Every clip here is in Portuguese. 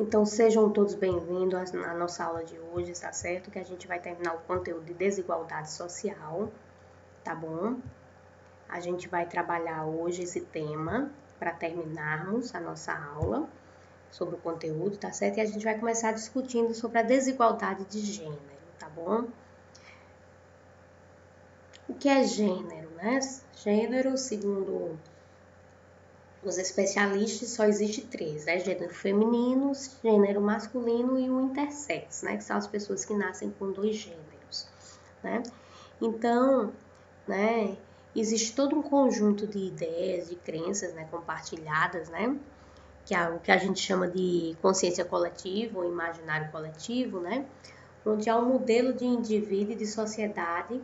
Então, sejam todos bem-vindos à nossa aula de hoje, tá certo? Que a gente vai terminar o conteúdo de desigualdade social, tá bom? A gente vai trabalhar hoje esse tema para terminarmos a nossa aula sobre o conteúdo, tá certo? E a gente vai começar discutindo sobre a desigualdade de gênero, tá bom? O que é gênero, né? Gênero, segundo os especialistas, só existe três, né? Gênero feminino, gênero masculino e o intersex, né? Que são as pessoas que nascem com dois gêneros, né? Então, né? Existe todo um conjunto de ideias, de crenças, né? Compartilhadas, né? Que é o que a gente chama de consciência coletiva ou imaginário coletivo, né? Onde há um modelo de indivíduo e de sociedade,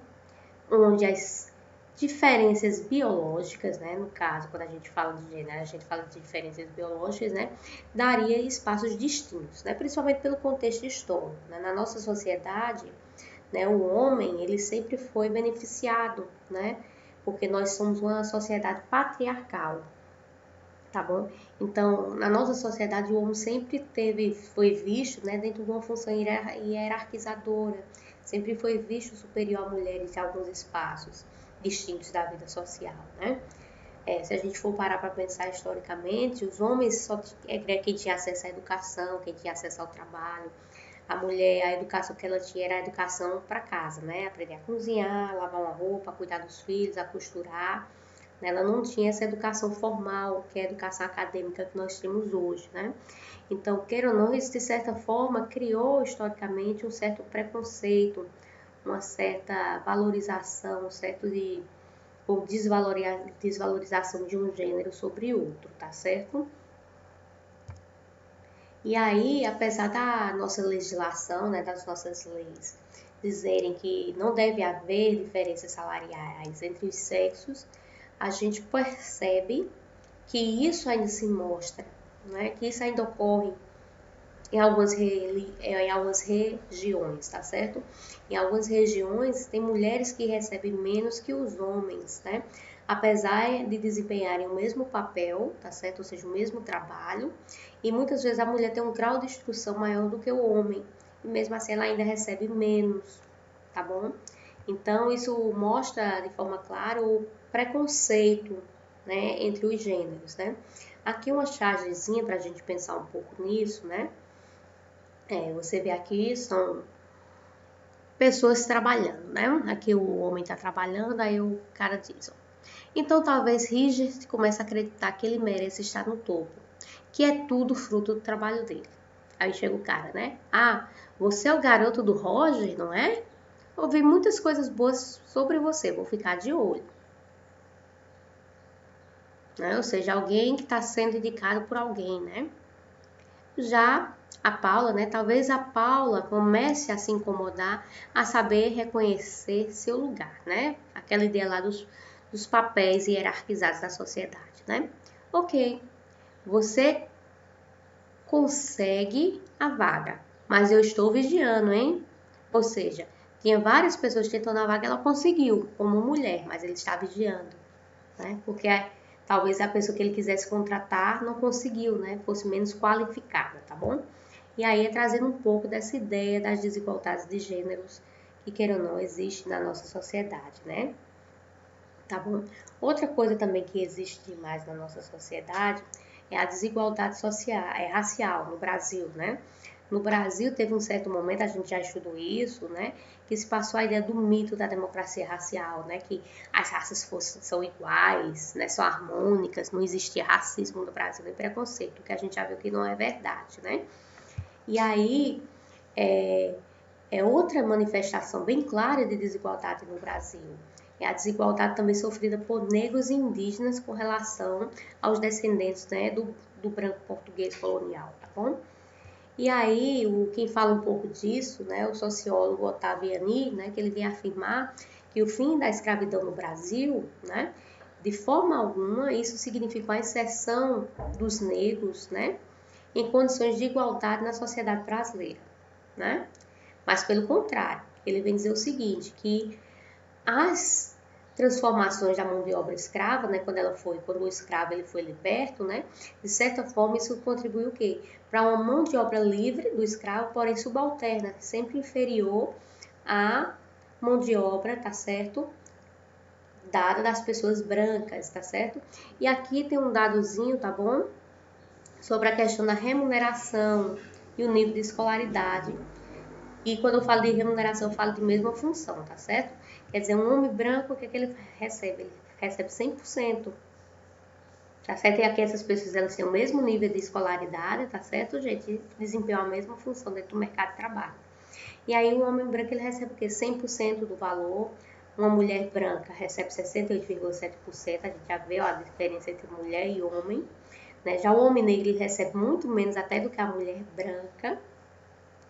onde as diferenças biológicas, né, no caso, quando a gente fala de gênero, a gente fala de diferenças biológicas, né, daria espaços distintos, né, principalmente pelo contexto histórico, né, na nossa sociedade, né, o homem, ele sempre foi beneficiado, né, porque nós somos uma sociedade patriarcal, tá bom? Então, na nossa sociedade, o homem sempre foi visto, né, dentro de uma função hierarquizadora, sempre foi visto superior à mulher em alguns espaços distintos da vida social, né? Se a gente for parar para pensar historicamente, os homens só quem tinha acesso à educação, quem tinha acesso ao trabalho. A mulher, a educação que ela tinha era a educação para casa, né? Aprender a cozinhar, lavar uma roupa, cuidar dos filhos, a costurar. Ela não tinha essa educação formal, que é a educação acadêmica que nós temos hoje, né? Então, queira ou não, isso de certa forma criou historicamente um certo preconceito, uma certa valorização, um certo de ou desvalorização de um gênero sobre outro, tá certo? E aí, apesar da nossa legislação, né, das nossas leis, dizerem que não deve haver diferenças salariais entre os sexos, a gente percebe que isso ainda se mostra, né, que isso ainda ocorre em algumas regiões, tá certo? Em algumas regiões tem mulheres que recebem menos que os homens, né? Apesar de desempenharem o mesmo papel, tá certo? Ou seja, o mesmo trabalho, e muitas vezes a mulher tem um grau de instrução maior do que o homem, e mesmo assim ela ainda recebe menos, tá bom? Então isso mostra de forma clara o preconceito, né, entre os gêneros, né? Aqui uma chargezinha para a gente pensar um pouco nisso, né? Você vê aqui, são pessoas trabalhando, né? Aqui o homem está trabalhando, aí o cara diz, ó. Então talvez Richard comece a acreditar que ele merece estar no topo, que é tudo fruto do trabalho dele. Aí chega o cara, né? Ah, você é o garoto do Roger, não é? Ouvi muitas coisas boas sobre você, vou ficar de olho. Né? Ou seja, alguém que está sendo indicado por alguém, né? Já a Paula, né? Talvez a Paula comece a se incomodar a saber reconhecer seu lugar, né? Aquela ideia lá dos papéis hierarquizados da sociedade, né? Ok, você consegue a vaga, mas eu estou vigiando, hein? Ou seja, tinha várias pessoas tentando a vaga, ela conseguiu como mulher, mas ele está vigiando, né? Porque talvez a pessoa que ele quisesse contratar não conseguiu, né? Fosse menos qualificada, tá bom? E aí é trazendo um pouco dessa ideia das desigualdades de gêneros que, queira ou não, existe na nossa sociedade, né? Tá bom? Outra coisa também que existe demais na nossa sociedade é a desigualdade social, racial no Brasil, né? No Brasil teve um certo momento, a gente já estudou isso, né? Que se passou a ideia do mito da democracia racial, né? Que as raças são iguais, né? São harmônicas, não existia racismo no Brasil nem preconceito, que a gente já viu que não é verdade, né? E aí é outra manifestação bem clara de desigualdade no Brasil. É a desigualdade também sofrida por negros e indígenas com relação aos descendentes, né, do branco português colonial, tá bom? E aí, quem fala um pouco disso, né, o sociólogo Otávio Yanis, né, que ele vem afirmar que o fim da escravidão no Brasil, né, de forma alguma, isso significou a inserção dos negros, né, em condições de igualdade na sociedade brasileira, né? Mas pelo contrário, ele vem dizer o seguinte, que as transformações da mão de obra escrava, né, quando o escravo ele foi liberto, né, de certa forma isso contribuiu o quê? Para uma mão de obra livre do escravo, porém subalterna, sempre inferior à mão de obra, tá certo? Dada das pessoas brancas, tá certo? E aqui tem um dadozinho, tá bom? Sobre a questão da remuneração e o nível de escolaridade. E quando eu falo de remuneração, eu falo de mesma função, tá certo? Quer dizer, um homem branco, o que é que ele recebe? Ele recebe 100%, tá certo? E aqui essas pessoas, elas têm o mesmo nível de escolaridade, tá certo, gente? E desempenham a mesma função dentro do mercado de trabalho. E aí o homem branco, ele recebe o quê? 100% do valor. Uma mulher branca recebe 68,7%, a gente já vê ó, a diferença entre mulher e homem, né? Já o homem negro, ele recebe muito menos até do que a mulher branca,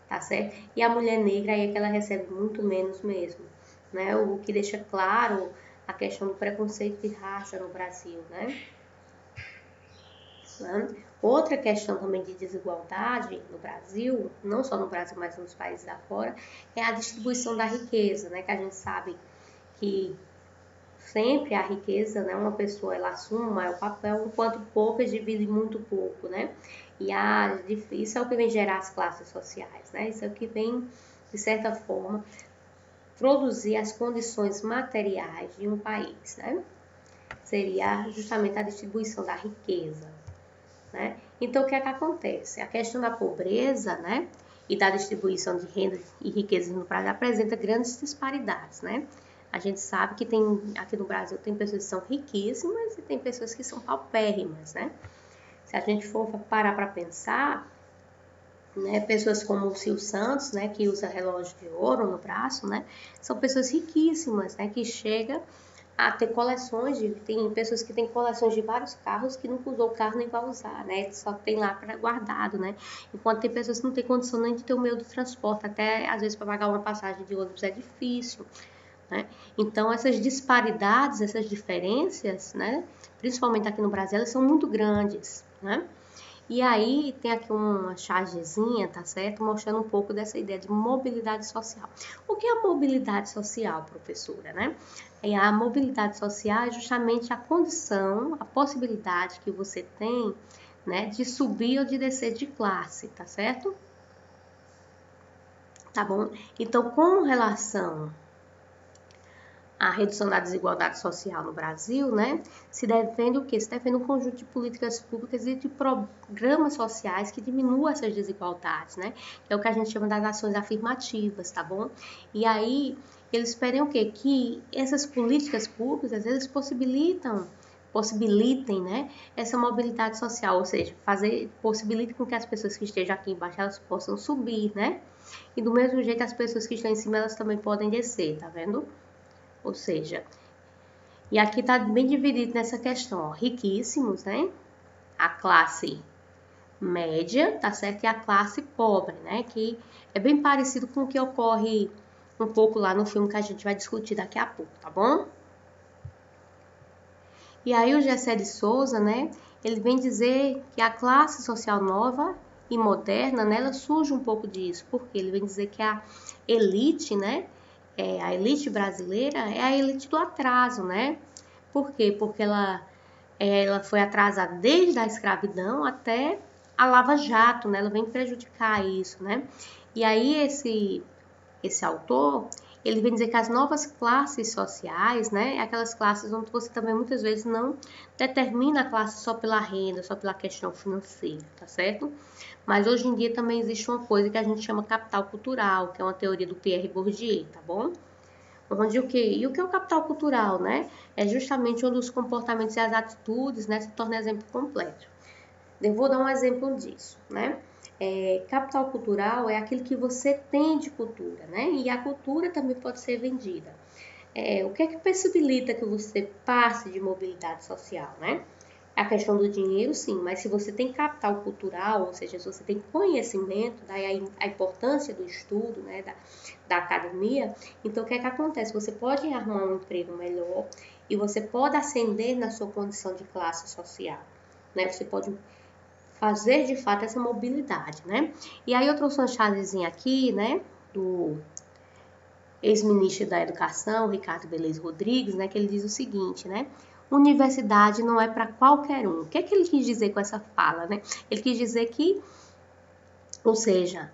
tá certo? E a mulher negra aí é que ela recebe muito menos mesmo, né? O que deixa claro a questão do preconceito de raça no Brasil, né? Outra questão também de desigualdade no Brasil, não só no Brasil, mas nos países da fora, é a distribuição da riqueza, né? Que a gente sabe que sempre a riqueza, né? Uma pessoa ela assume o maior papel, enquanto poucas dividem muito pouco, né? E isso é o que vem gerar as classes sociais, né? Isso é o que vem, de certa forma, produzir as condições materiais de um país, né? Seria justamente a distribuição da riqueza, né? Então, o que é que acontece? A questão da pobreza, né? E da distribuição de renda e riqueza no Brasil apresenta grandes disparidades, né? A gente sabe que aqui no Brasil tem pessoas que são riquíssimas e tem pessoas que são paupérrimas, né? Se a gente for parar para pensar, né, pessoas como o Silvio Santos, né, que usa relógio de ouro no braço, né, são pessoas riquíssimas, né, que chegam a ter coleções, tem pessoas que têm coleções de vários carros que nunca usou o carro nem vai usar, né, só tem lá para guardado, né, enquanto tem pessoas que não têm condição nem de ter o meio de transporte, até às vezes para pagar uma passagem de ônibus é difícil, né, então essas disparidades, essas diferenças, né, principalmente aqui no Brasil, elas são muito grandes, né. E aí tem aqui uma chargezinha, tá certo? Mostrando um pouco dessa ideia de mobilidade social. O que é a mobilidade social, professora, né? A mobilidade social é justamente a condição, a possibilidade que você tem, né, de subir ou de descer de classe, tá certo? Tá bom? Então, com relação a redução da desigualdade social no Brasil, né, se defende o quê? Se defende um conjunto de políticas públicas e de programas sociais que diminuam essas desigualdades, né, que é o que a gente chama das ações afirmativas, tá bom? E aí, eles esperam o quê? Que essas políticas públicas, eles possibilitem, né, essa mobilidade social, ou seja, possibilite com que as pessoas que estejam aqui embaixo, elas possam subir, né, e do mesmo jeito as pessoas que estão em cima, elas também podem descer, tá vendo? Ou seja, e aqui está bem dividido nessa questão, ó, riquíssimos, né? A classe média, tá certo? E a classe pobre, né? Que é bem parecido com o que ocorre um pouco lá no filme que a gente vai discutir daqui a pouco, tá bom? E aí o Gessé de Souza, né? Ele vem dizer que a classe social nova e moderna, né? Ela surge um pouco disso, porque ele vem dizer que a elite, né? A elite brasileira é a elite do atraso, né? Por quê? Porque ela foi atrasada desde a escravidão até a Lava Jato, né? Ela vem prejudicar isso, né? E aí esse autor, ele vem dizer que as novas classes sociais, né? Aquelas classes onde você também muitas vezes não determina a classe só pela renda, só pela questão financeira, tá certo? Mas hoje em dia também existe uma coisa que a gente chama capital cultural, que é uma teoria do Pierre Bourdieu, tá bom? Onde o quê? E o que é o capital cultural, né? É justamente onde os comportamentos e as atitudes, né, se tornam exemplo completo. Eu vou dar um exemplo disso, né? Capital cultural é aquilo que você tem de cultura, né? E a cultura também pode ser vendida. O que é que possibilita que você passe de mobilidade social, né? A questão do dinheiro, sim, mas se você tem capital cultural, ou seja, se você tem conhecimento, daí a importância do estudo, né, da academia, então o que é que acontece? Você pode arrumar um emprego melhor e você pode ascender na sua condição de classe social, né? Você pode fazer de fato essa mobilidade, né? E aí eu trouxe uma chavezinha aqui, né, ex-ministro da Educação, Ricardo Beleza Rodrigues, né, que ele diz o seguinte, né? Universidade não é para qualquer um. O que é que ele quis dizer com essa fala, né? Ele quis dizer que, ou seja,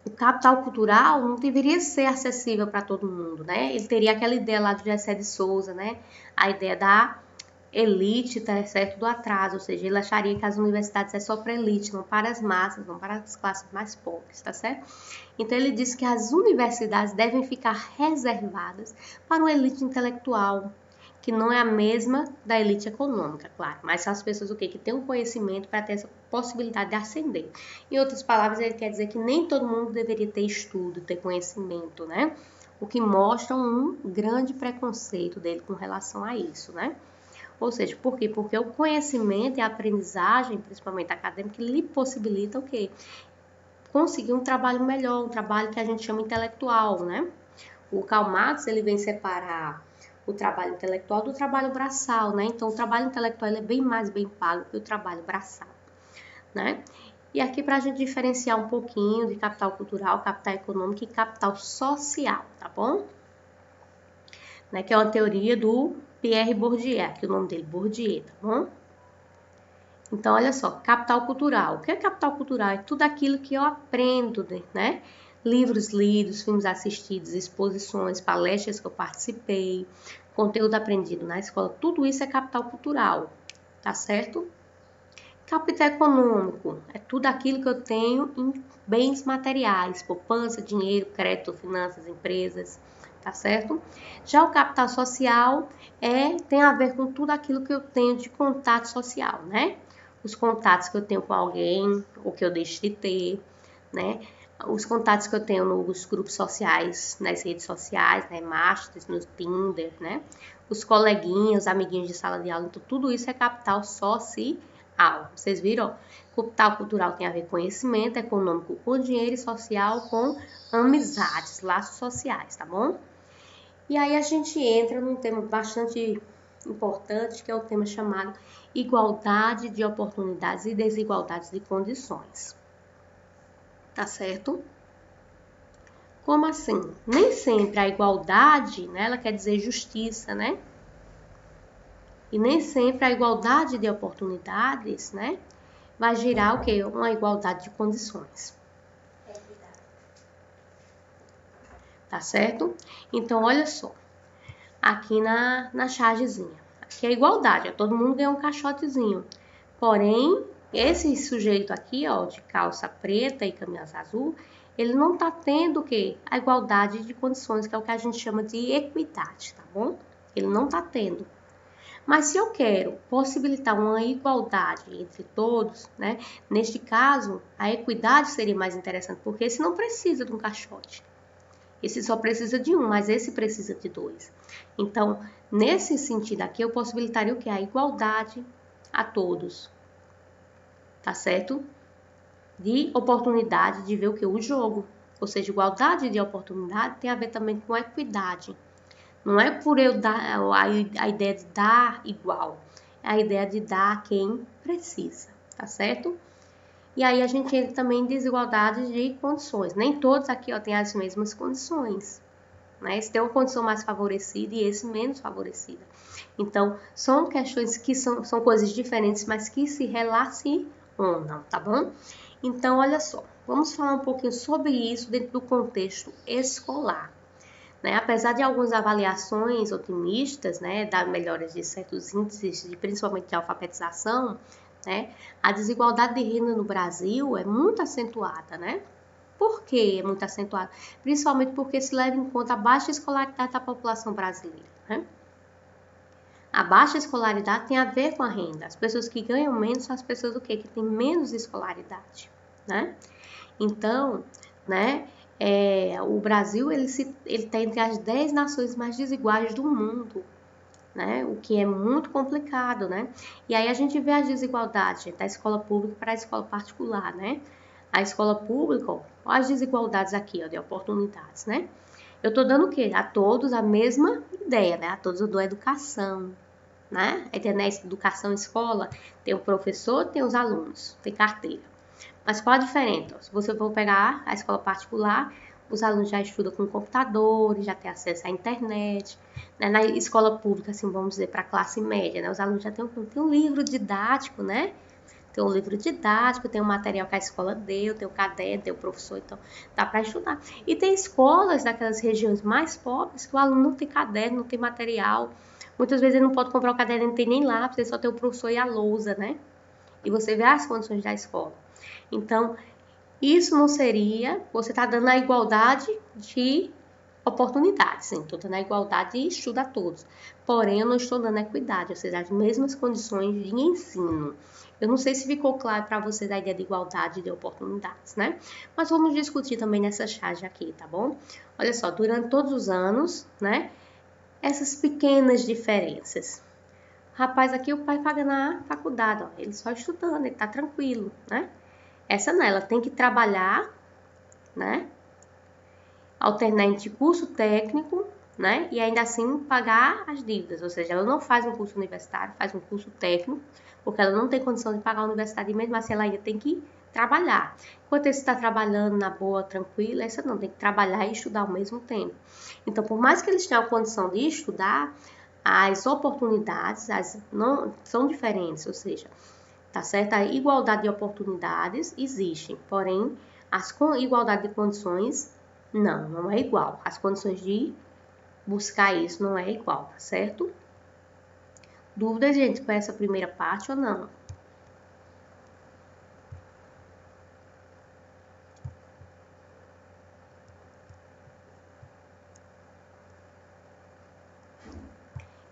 o capital cultural não deveria ser acessível para todo mundo, né? Ele teria aquela ideia lá do Gessé de Souza, né? A ideia da elite, tá certo, do atraso, ou seja, ele acharia que as universidades é só para elite, não para as massas, não para as classes mais pobres, tá certo? Então ele disse que as universidades devem ficar reservadas para uma elite intelectual, que não é a mesma da elite econômica, claro, mas são as pessoas que têm um conhecimento para ter essa possibilidade de ascender. Em outras palavras, ele quer dizer que nem todo mundo deveria ter estudo, ter conhecimento, né? O que mostra um grande preconceito dele com relação a isso, né? Ou seja, por quê? Porque o conhecimento e a aprendizagem, principalmente acadêmica, lhe possibilita o quê? Conseguir um trabalho melhor, um trabalho que a gente chama intelectual, né? O Karl Marx, ele vem separar o trabalho intelectual do trabalho braçal, né? Então, o trabalho intelectual é bem mais bem pago que o trabalho braçal, né? E aqui para a gente diferenciar um pouquinho de capital cultural, capital econômico e capital social, tá bom? Né? Que é uma teoria do Pierre Bourdieu, aqui o nome dele, Bourdieu, tá bom? Então, olha só, capital cultural. O que é capital cultural? É tudo aquilo que eu aprendo, né? Livros lidos, filmes assistidos, exposições, palestras que eu participei, conteúdo aprendido na escola, tudo isso é capital cultural, tá certo? Capital econômico é tudo aquilo que eu tenho em bens materiais, poupança, dinheiro, crédito, finanças, empresas, tá certo? Já o capital social tem a ver com tudo aquilo que eu tenho de contato social, né? Os contatos que eu tenho com alguém, ou que eu deixo de ter, né? Os contatos que eu tenho nos grupos sociais, nas redes sociais, né? Masters, no Tinder, né? Os coleguinhas, os amiguinhos de sala de aula, então tudo isso é capital social. Vocês viram? Capital cultural tem a ver com conhecimento, econômico com dinheiro e social com amizades, laços sociais, tá bom? E aí a gente entra num tema bastante importante, que é o tema chamado igualdade de oportunidades e desigualdades de condições. Tá certo? Como assim? Nem sempre a igualdade, né, ela quer dizer justiça, né? E nem sempre a igualdade de oportunidades, né, vai gerar o quê? Uma igualdade de condições. Tá certo? Então, olha só. Aqui na chargezinha. Aqui é igualdade, todo mundo ganha um caixotezinho. Porém, esse sujeito aqui, ó, de calça preta e camisa azul, ele não tá tendo o quê? A igualdade de condições, que é o que a gente chama de equidade, tá bom? Ele não tá tendo. Mas se eu quero possibilitar uma igualdade entre todos, né? Neste caso, a equidade seria mais interessante, porque esse não precisa de um caixote. Esse só precisa de um, mas esse precisa de dois. Então, nesse sentido aqui, eu possibilitaria o que? A igualdade a todos. Tá certo? De oportunidade de ver o que? O jogo. Ou seja, igualdade de oportunidade tem a ver também com equidade. Não é por eu dar a ideia de dar igual. É a ideia de dar a quem precisa. Tá certo? E aí a gente entra também em desigualdade de condições. Nem todos aqui têm as mesmas condições. Né? Esse tem uma condição mais favorecida e esse menos favorecida. Então, são questões que são coisas diferentes, mas que se relacionam, tá bom? Então, olha só, vamos falar um pouquinho sobre isso dentro do contexto escolar. Né? Apesar de algumas avaliações otimistas, né, da melhoras de certos índices, principalmente de alfabetização, né, a desigualdade de renda no Brasil é muito acentuada, né? Por que é muito acentuada? Principalmente porque se leva em conta a baixa escolaridade da população brasileira, né? A baixa escolaridade tem a ver com a renda. As pessoas que ganham menos são as pessoas o quê? Que têm menos escolaridade, né? Então, né, o Brasil ele está entre as 10 nações mais desiguais do mundo, né? O que é muito complicado, né? E aí a gente vê as desigualdades, gente, da escola pública para a escola particular, né? A escola pública, ó, as desigualdades aqui, ó, de oportunidades, né? Eu tô dando o quê? A todos a mesma ideia, né? A todos eu dou educação, né? Aí tem, né, educação escola, tem o professor, tem os alunos, tem carteira. Mas qual a diferença? Se você for pegar a escola particular, os alunos já estudam com computadores, já têm acesso à internet, né? Na escola pública, assim, vamos dizer, para a classe média, né? Os alunos já têm um livro didático, né? Tem um livro didático, tem um material que a escola deu, tem o caderno, tem o professor, então dá para estudar. E tem escolas daquelas regiões mais pobres que o aluno não tem caderno, não tem material. Muitas vezes ele não pode comprar o caderno, não tem nem lápis, ele só tem o professor e a lousa, né? E você vê as condições da escola. Então, isso não seria, você está dando a igualdade de oportunidades, sim, estou dando a igualdade de estudo a todos. Porém, eu não estou dando equidade, ou seja, as mesmas condições de ensino. Eu não sei se ficou claro para vocês a ideia de igualdade de oportunidades, né? Mas vamos discutir também nessa charge aqui, tá bom? Olha só, durante todos os anos, né? Essas pequenas diferenças. Rapaz, aqui o pai paga na faculdade, ó, ele só estudando, ele tá tranquilo, né? Essa não, ela tem que trabalhar, né? Alternar entre curso técnico, né? E ainda assim pagar as dívidas. Ou seja, ela não faz um curso universitário, faz um curso técnico, porque ela não tem condição de pagar a universidade e mesmo assim ela ainda tem que trabalhar. Enquanto esse está trabalhando na boa, tranquila, essa não, tem que trabalhar e estudar ao mesmo tempo. Então, por mais que eles tenham a condição de estudar, as oportunidades não são diferentes, ou seja, tá certo? A igualdade de oportunidades existe, porém, com igualdade de condições, não é igual. As condições de buscar isso não é igual, tá certo? Dúvidas, gente, com essa primeira parte ou não?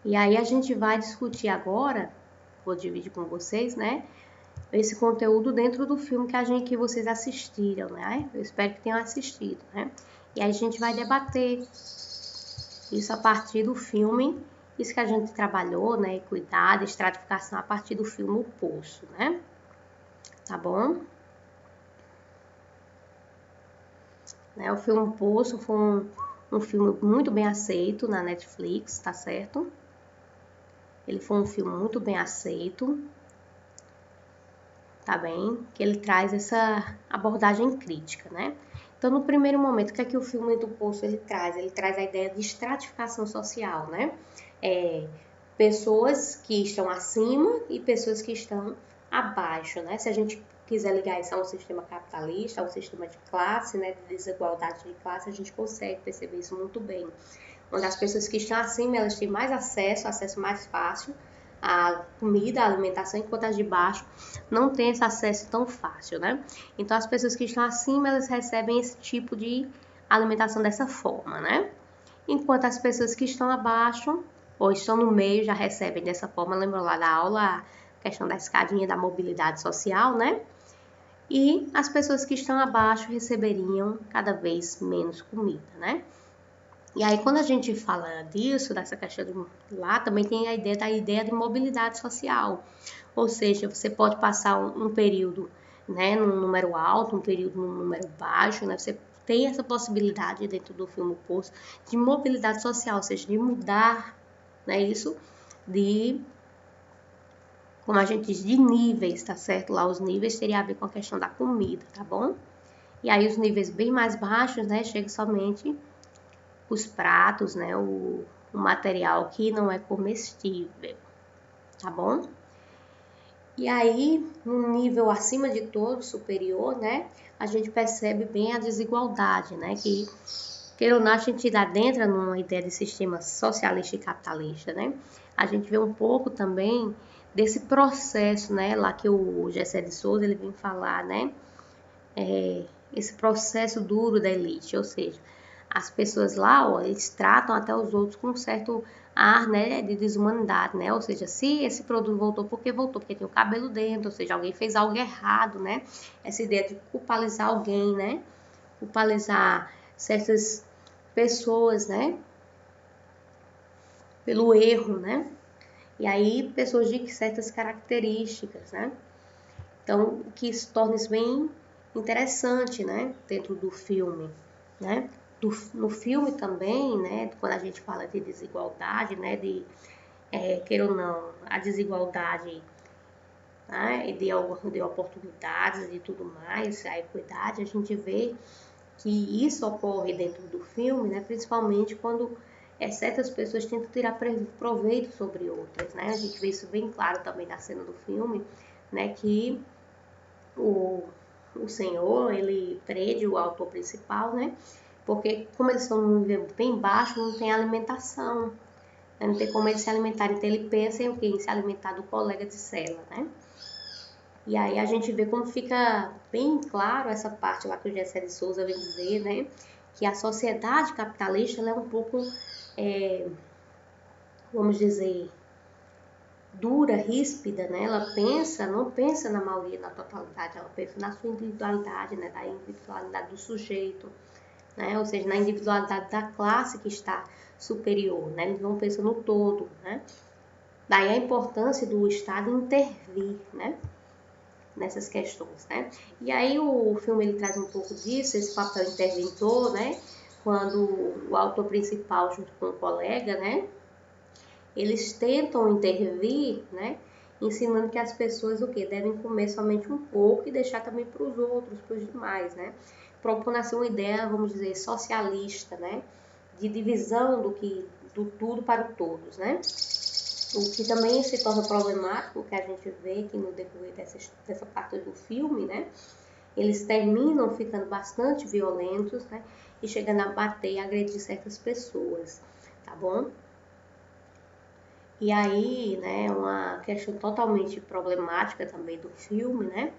E aí a gente vai discutir agora, vou dividir com vocês, né? Esse conteúdo dentro do filme que vocês assistiram, né? Eu espero que tenham assistido, né? E aí a gente vai debater isso a partir do filme, isso que a gente trabalhou, né? Equidade, estratificação a partir do filme O Poço, né? Tá bom? Né? O filme O Poço foi um filme muito bem aceito na Netflix, tá certo? Ele foi um filme muito bem aceito, tá bem? Que ele traz essa abordagem crítica, né? Então, no primeiro momento, o que é que o filme do Poço ele traz? Ele traz a ideia de estratificação social, né? Pessoas que estão acima e pessoas que estão abaixo, né? Se a gente quiser ligar isso a um sistema capitalista, a um sistema de classe, né, de desigualdade de classe, a gente consegue perceber isso muito bem. Onde as pessoas que estão acima, elas têm mais acesso mais fácil à comida, à alimentação, enquanto as de baixo não têm esse acesso tão fácil, né? Então, as pessoas que estão acima, elas recebem esse tipo de alimentação dessa forma, né? Enquanto as pessoas que estão abaixo ou estão no meio já recebem dessa forma. Lembrou lá da aula a questão da escadinha da mobilidade social, né? E as pessoas que estão abaixo receberiam cada vez menos comida, né? E aí, quando a gente fala disso, dessa questão lá, também tem a ideia de mobilidade social. Ou seja, você pode passar um período, né, num número alto, um período num número baixo, né? Você tem essa possibilidade dentro do filme Poço de mobilidade social, ou seja, de mudar, né, isso de, como a gente diz, de níveis, tá certo? Lá os níveis teria a ver com a questão da comida, tá bom? E aí os níveis bem mais baixos, né, chega somente os pratos, né, o material que não é comestível, tá bom? E aí, no nível acima de todo, superior, né, a gente percebe bem a desigualdade, né, que, queira ou não, a gente adentra numa ideia de sistema socialista e capitalista, né, a gente vê um pouco também desse processo, né, lá que o Gessé de Souza, ele vem falar, né, esse processo duro da elite, ou seja, as pessoas lá, ó, eles tratam até os outros com um certo ar, né, de desumanidade, né? Ou seja, se esse produto voltou, porque voltou? Porque tem o cabelo dentro, ou seja, alguém fez algo errado, né? Essa ideia de culpabilizar alguém, né? Culpabilizar certas pessoas, né? Pelo erro, né? E aí, pessoas de certas características, né? Então, o que se torna isso bem interessante, né? Dentro do filme, né? No filme também, né? Quando a gente fala de desigualdade, né? Queira ou não, a desigualdade, né? De oportunidades e tudo mais, a equidade, a gente vê que isso ocorre dentro do filme, né? Principalmente quando certas pessoas tentam tirar proveito sobre outras, né? A gente vê isso bem claro também na cena do filme, né? Que o senhor, ele prende o autor principal, né? Porque como eles estão num nível bem baixo, não tem alimentação, né? Não tem como eles se alimentarem, então ele pensa em o quê? Em se alimentar do colega de cela, né? E aí a gente vê como fica bem claro essa parte lá que o Gessé de Souza vem dizer, né? Que a sociedade capitalista ela é um pouco, vamos dizer, dura, ríspida, né? Ela não pensa na maioria, na totalidade, ela pensa na sua individualidade, né? Da individualidade do sujeito, né? Ou seja, na individualidade da classe que está superior, né? Eles não pensam no todo, né? Daí a importância do Estado intervir, né? Nessas questões, né? E aí o filme ele traz um pouco disso, esse papel interventor, né? Quando o autor principal junto com o colega, né? Eles tentam intervir, né? Ensinando que as pessoas o quê? Devem comer somente um pouco e deixar também para os outros, para os demais, né? Propondo assim uma ideia, vamos dizer, socialista, né? De divisão do tudo para o todos, né? O que também se torna problemático, que a gente vê que no decorrer dessa parte do filme, né? Eles terminam ficando bastante violentos, né? E chegando a bater e agredir certas pessoas, tá bom? E aí, né, uma questão totalmente problemática também do filme, né?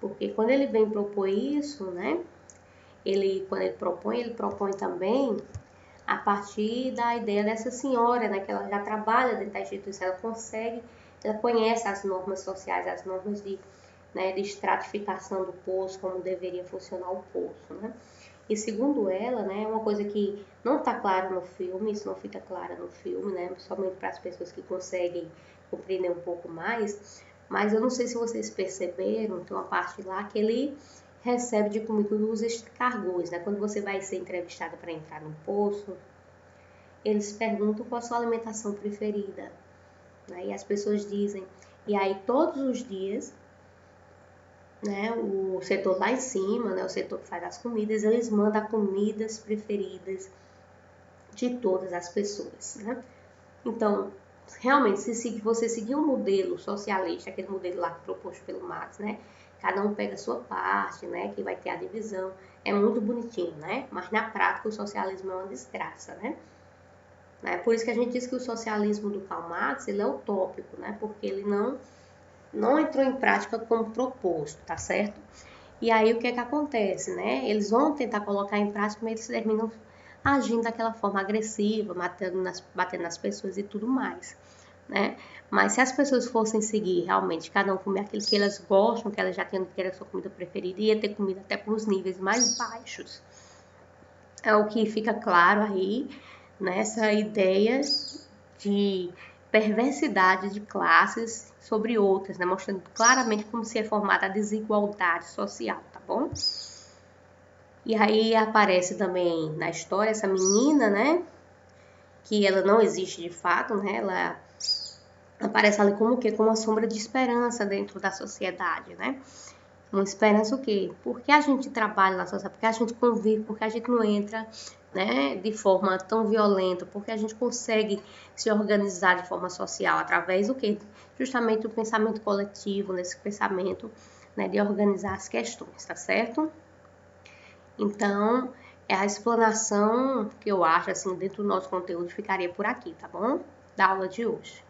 Porque quando ele vem propor isso, né? Quando ele propõe também a partir da ideia dessa senhora, né, que ela já trabalha dentro da instituição, ela conhece as normas sociais, as normas né, de estratificação do poço, como deveria funcionar o poço, né? E segundo ela, né, é uma coisa que não está clara no filme, isso não fica claro no filme, né, somente para as pessoas que conseguem compreender um pouco mais, mas eu não sei se vocês perceberam, tem uma parte lá que ele recebe de comida os escargos, né? Quando você vai ser entrevistada para entrar no poço, eles perguntam qual a sua alimentação preferida, né? E as pessoas dizem. E aí todos os dias, né, o setor lá em cima, né, o setor que faz as comidas, eles mandam comidas preferidas de todas as pessoas, né? Então, realmente, se você seguir um modelo socialista, aquele modelo lá proposto pelo Marx, né? Cada um pega a sua parte, né? Que vai ter a divisão. É muito bonitinho, né? Mas na prática o socialismo é uma desgraça, né? Por isso que a gente diz que o socialismo do Karl Marx ele é utópico, né? Porque ele não entrou em prática como proposto, tá certo? E aí o que é que acontece, né? Eles vão tentar colocar em prática, mas eles terminam agindo daquela forma agressiva, batendo nas pessoas e tudo mais, né? Mas se as pessoas fossem seguir realmente, cada um comer aquilo que elas gostam, que elas já têm que era a sua comida preferida, ia ter comida até para os níveis mais baixos. É o que fica claro aí nessa ideia de perversidade de classes sobre outras, né? Mostrando claramente como se é formada a desigualdade social, tá bom? E aí aparece também na história essa menina, né? Que ela não existe de fato, né? Ela aparece ali como o quê? Como uma sombra de esperança dentro da sociedade, né? Uma esperança o quê? Porque a gente trabalha na sociedade, porque a gente convive, porque a gente não entra, né, de forma tão violenta, porque a gente consegue se organizar de forma social através do quê? Justamente do pensamento coletivo, nesse pensamento, né, de organizar as questões, tá certo? Então, é a explanação que eu acho, assim, dentro do nosso conteúdo ficaria por aqui, tá bom? Da aula de hoje.